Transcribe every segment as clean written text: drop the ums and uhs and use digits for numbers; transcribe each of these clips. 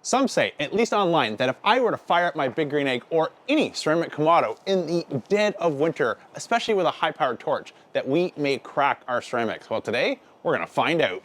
Some say, at least online, that if I were to fire up my Big Green Egg or any ceramic Kamado in the dead of winter, especially with a high-powered torch, that we may crack our ceramics. Well, today, we're gonna find out.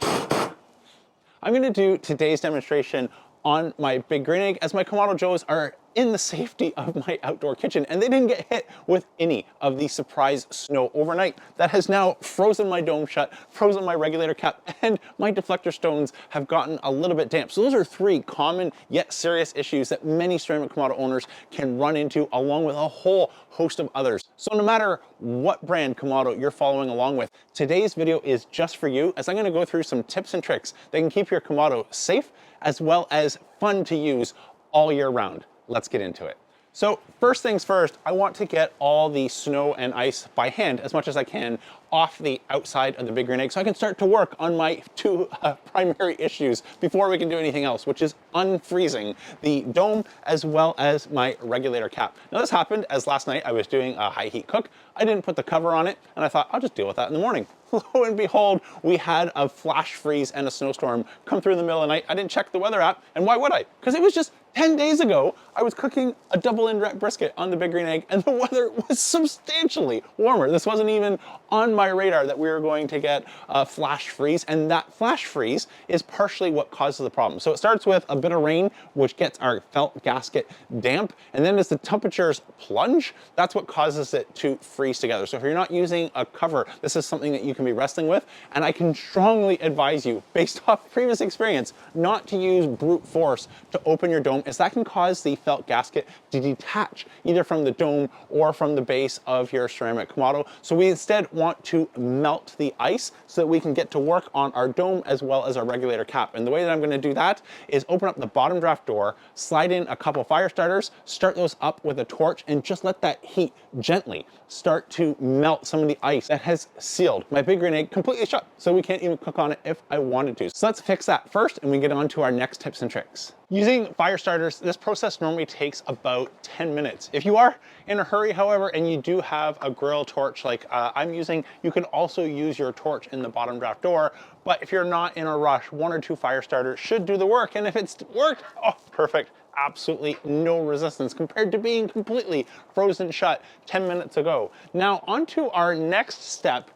I'm gonna do today's demonstration on my Big Green Egg, as my Kamado Joes are in the safety of my outdoor kitchen, and they didn't get hit with any of the surprise snow overnight that has now frozen my dome shut, frozen my regulator cap, and my deflector stones have gotten a little bit damp. So those are three common yet serious issues that many ceramic Kamado owners can run into, along with a whole host of others. So no matter what brand Kamado you're following along with, today's video is just for you, as I'm gonna go through some tips and tricks that can keep your Kamado safe, as well as fun to use all year round. Let's get into it. So first things first, I want to get all the snow and ice by hand as much as I can off the outside of the Big Green Egg so I can start to work on my two primary issues before we can do anything else, which is unfreezing the dome as well as my regulator cap. Now this happened as last night I was doing a high heat cook. I didn't put the cover on it and I thought I'll just deal with that in the morning. Lo and behold, we had a flash freeze and a snowstorm come through in the middle of the night. I didn't check the weather app, and why would I? Because it was just 10 days ago, I was cooking a double indirect brisket on the Big Green Egg, and the weather was substantially warmer. This wasn't even on my radar that we were going to get a flash freeze, and that flash freeze is partially what causes the problem. So it starts with a bit of rain, which gets our felt gasket damp, and then as the temperatures plunge, that's what causes it to freeze together. So if you're not using a cover, this is something that you can be wrestling with, and I can strongly advise you, based off previous experience, not to use brute force to open your dome, as that can cause the felt gasket to detach either from the dome or from the base of your ceramic Kamado. So we instead want to melt the ice so that we can get to work on our dome as well as our regulator cap. And the way that I'm going to do that is open up the bottom draft door, slide in a couple fire starters, start those up with a torch, and just let that heat gently start to melt some of the ice that has sealed my Big Green Egg completely shut, so we can't even cook on it if I wanted to. So let's fix that first and we get on to our next tips and tricks. Using fire starters, this process normally takes about 10 minutes. If you are in a hurry, however, and you do have a grill torch like I'm using, you can also use your torch in the bottom draft door. But if you're not in a rush, 1 or 2 fire starters should do the work. And if it's worked, oh, perfect. Absolutely no resistance compared to being completely frozen shut 10 minutes ago. Now onto our next step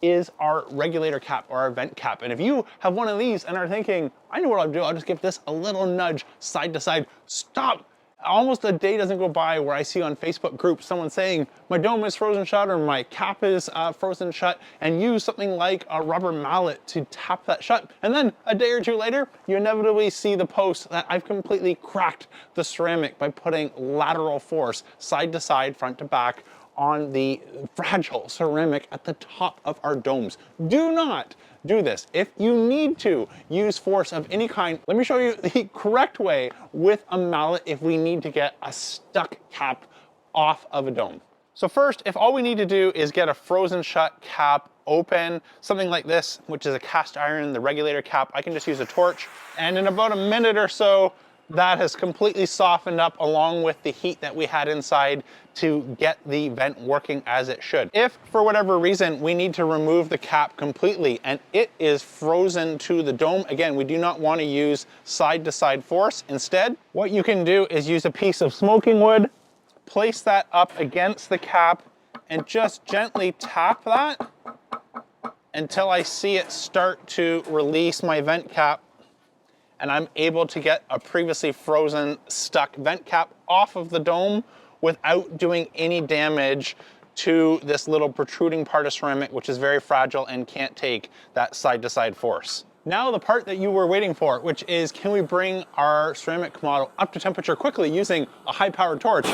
is our regulator cap or our vent cap. And if you have one of these and are thinking, I know what I'll do, I'll just give this a little nudge side to side, stop. Almost a day doesn't go by where I see on Facebook groups someone saying my dome is frozen shut or my cap is frozen shut, and use something like a rubber mallet to tap that shut. And then a day or two later, you inevitably see the post that I've completely cracked the ceramic by putting lateral force side to side, front to back, on the fragile ceramic at the top of our domes. Do not do this. If you need to use force of any kind, let me show you the correct way with a mallet if we need to get a stuck cap off of a dome. So first, if all we need to do is get a frozen shut cap open, something like this, which is a cast iron, the regulator cap, I can just use a torch, and in about a minute or so, that has completely softened up along with the heat that we had inside to get the vent working as it should. If for whatever reason we need to remove the cap completely and it is frozen to the dome, again, we do not want to use side to side force. Instead, what you can do is use a piece of smoking wood, place that up against the cap, and just gently tap that until I see it start to release my vent cap, and I'm able to get a previously frozen stuck vent cap off of the dome without doing any damage to this little protruding part of ceramic, which is very fragile and can't take that side to side force. Now the part that you were waiting for, which is, can we bring our ceramic Kamado up to temperature quickly using a high powered torch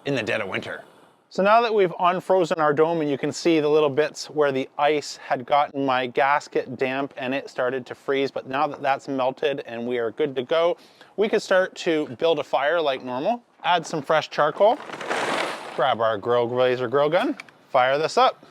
in the dead of winter? So now that we've unfrozen our dome and you can see the little bits where the ice had gotten my gasket damp and it started to freeze, but now that that's melted and we are good to go, we can start to build a fire like normal. Add some fresh charcoal, grab our laser grill gun, fire this up.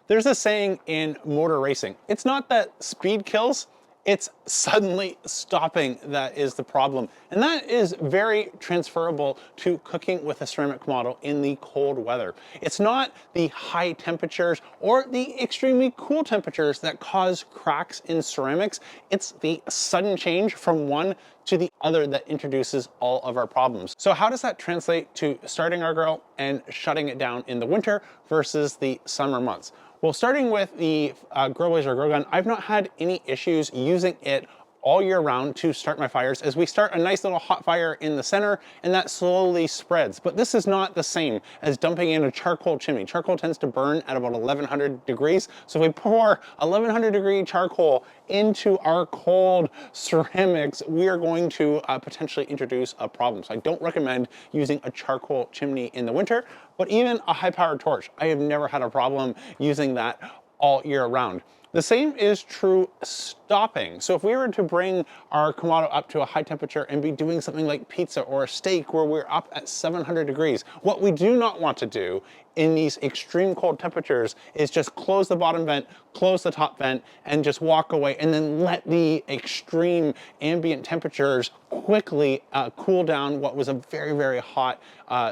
There's a saying in motor racing, it's not that speed kills, It's suddenly stopping that is the problem. And that is very transferable to cooking with a ceramic Kamado in the cold weather. It's not the high temperatures or the extremely cool temperatures that cause cracks in ceramics. It's the sudden change from one to the other that introduces all of our problems. So how does that translate to starting our grill and shutting it down in the winter versus the summer months? Well, starting with the Grill Blazer grill gun, I've not had any issues using it all year round to start my fires, as we start a nice little hot fire in the center and that slowly spreads. But this is not the same as dumping in a charcoal chimney. Charcoal tends to burn at about 1100 degrees. So if we pour 1100 degree charcoal into our cold ceramics, we are going to potentially introduce a problem. So I don't recommend using a charcoal chimney in the winter, but even a high powered torch, I have never had a problem using that all year round. The same is true stopping. So if we were to bring our Kamado up to a high temperature and be doing something like pizza or a steak where we're up at 700 degrees, what we do not want to do in these extreme cold temperatures is just close the bottom vent, close the top vent, and just walk away and then let the extreme ambient temperatures quickly cool down what was a very, very hot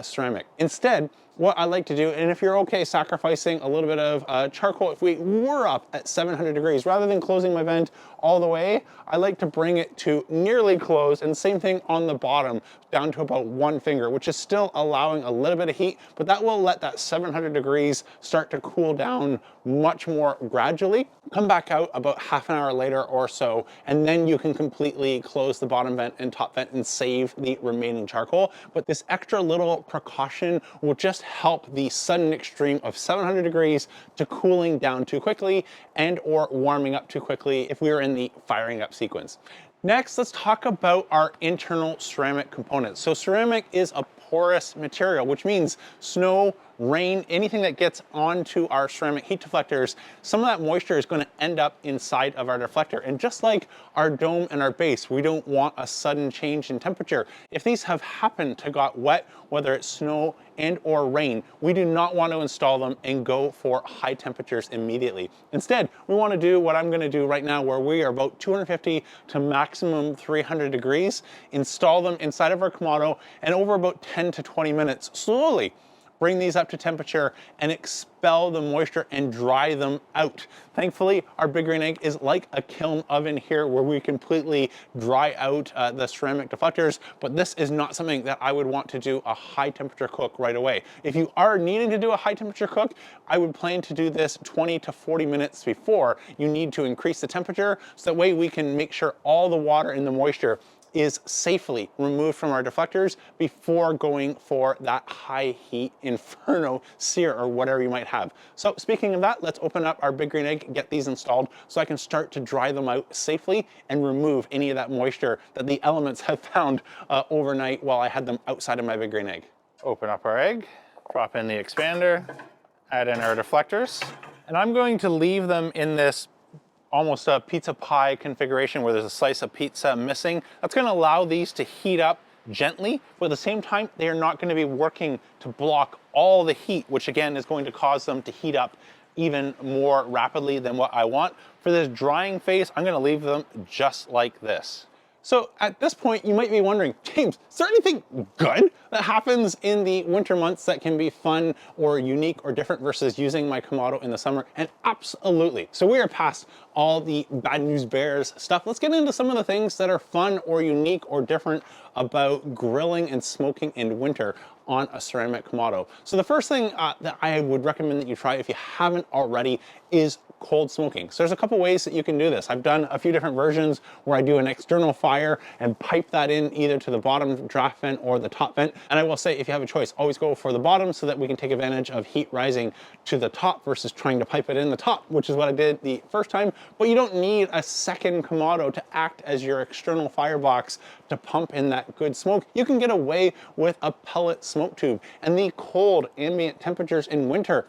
ceramic. Instead, what I like to do, and if you're okay sacrificing a little bit of charcoal, if we were up at 700 degrees, rather than closing my vent all the way, I like to bring it to nearly closed, and same thing on the bottom, down to about one finger, which is still allowing a little bit of heat, but that will let that 700 degrees start to cool down much more gradually. Come back out about half an hour later or so, and then you can completely close the bottom vent and top vent and save the remaining charcoal. But this extra little precaution will just help the sudden extreme of 700 degrees to cooling down too quickly and or warming up too quickly if we were in the firing up sequence. Next, let's talk about our internal ceramic components. So ceramic is a porous material, which means snow, rain, anything that gets onto our ceramic heat deflectors, some of that moisture is going to end up inside of our deflector. And just like our dome and our base, we don't want a sudden change in temperature. If these have happened to got wet, whether it's snow and or rain, we do not want to install them and go for high temperatures immediately. Instead, we want to do what I'm going to do right now, where we are about 250 to maximum 300 degrees, install them inside of our Kamado, and over about 10 to 20 minutes, slowly bring these up to temperature and expel the moisture and dry them out. Thankfully, our big green egg is like a kiln oven here, where we completely dry out the ceramic deflectors, but this is not something that I would want to do a high temperature cook right away. If you are needing to do a high temperature cook, I would plan to do this 20 to 40 minutes before you need to increase the temperature, so that way we can make sure all the water and the moisture is safely removed from our deflectors before going for that high heat inferno sear or whatever you might have. So speaking of that, let's open up our big green egg, get these installed so I can start to dry them out safely and remove any of that moisture that the elements have found overnight while I had them outside of my big green egg. Open up our egg, drop in the expander, add in our deflectors, and I'm going to leave them in this almost a pizza pie configuration where there's a slice of pizza missing. That's going to allow these to heat up gently, but at the same time, they are not going to be working to block all the heat, which again is going to cause them to heat up even more rapidly than what I want. For this drying phase, I'm going to leave them just like this. So at this point, you might be wondering, James, is there anything good that happens in the winter months that can be fun or unique or different versus using my Kamado in the summer? And absolutely. So we are past all the bad news bears stuff. Let's get into some of the things that are fun or unique or different about grilling and smoking in winter on a ceramic Kamado. So the first thing that I would recommend that you try, if you haven't already, is cold smoking. So there's a couple ways that you can do this. I've done a few different versions where I do an external fire and pipe that in either to the bottom draft vent or the top vent. And I will say, if you have a choice, always go for the bottom so that we can take advantage of heat rising to the top versus trying to pipe it in the top, which is what I did the first time. But you don't need a second Kamado to act as your external firebox to pump in that good smoke. You can get away with a pellet smoke tube. And the cold ambient temperatures in winter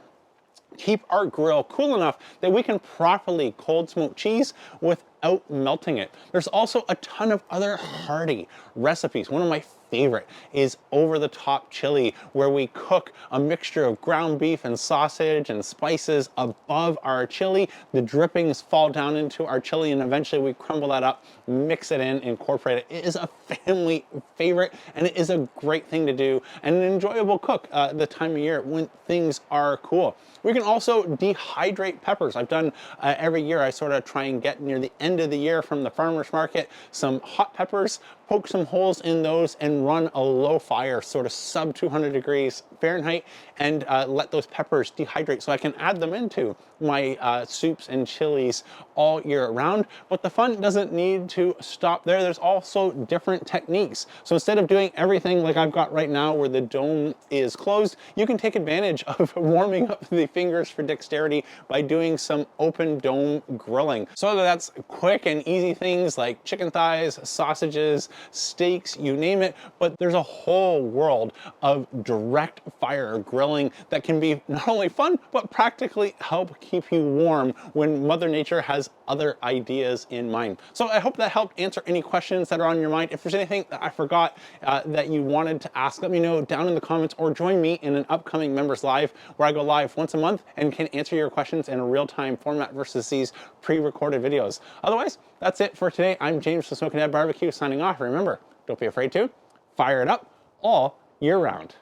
keep our grill cool enough that we can properly cold smoke cheese without melting it. There's also a ton of other hearty recipes. One of my favorite is over-the-top chili, where we cook a mixture of ground beef and sausage and spices above our chili. The drippings fall down into our chili, and eventually we crumble that up, mix it in, incorporate it. It is a family favorite, and it is a great thing to do and an enjoyable cook the time of year when things are cool. We can also dehydrate peppers. I've done every year, I sort of try and get near the end of the year from the farmer's market some hot peppers, poke some holes in those, and run a low fire, sort of sub 200 degrees Fahrenheit, and let those peppers dehydrate so I can add them into my soups and chilies all year round. But the fun doesn't need to stop there. There's also different techniques. So instead of doing everything like I've got right now where the dome is closed, you can take advantage of warming up the fingers for dexterity by doing some open dome grilling. So that's quick and easy things like chicken thighs, sausages, steaks, you name it, but there's a whole world of direct fire grilling that can be not only fun, but practically help keep you warm when Mother Nature has other ideas in mind. So I hope that helped answer any questions that are on your mind. If there's anything that I forgot that you wanted to ask, let me know down in the comments, or join me in an upcoming Members Live where I go live once a month and can answer your questions in a real-time format versus these pre-recorded videos. Otherwise, that's it for today. I'm James from Smoking Head Barbecue signing off. Remember, don't be afraid to fire it up all year round.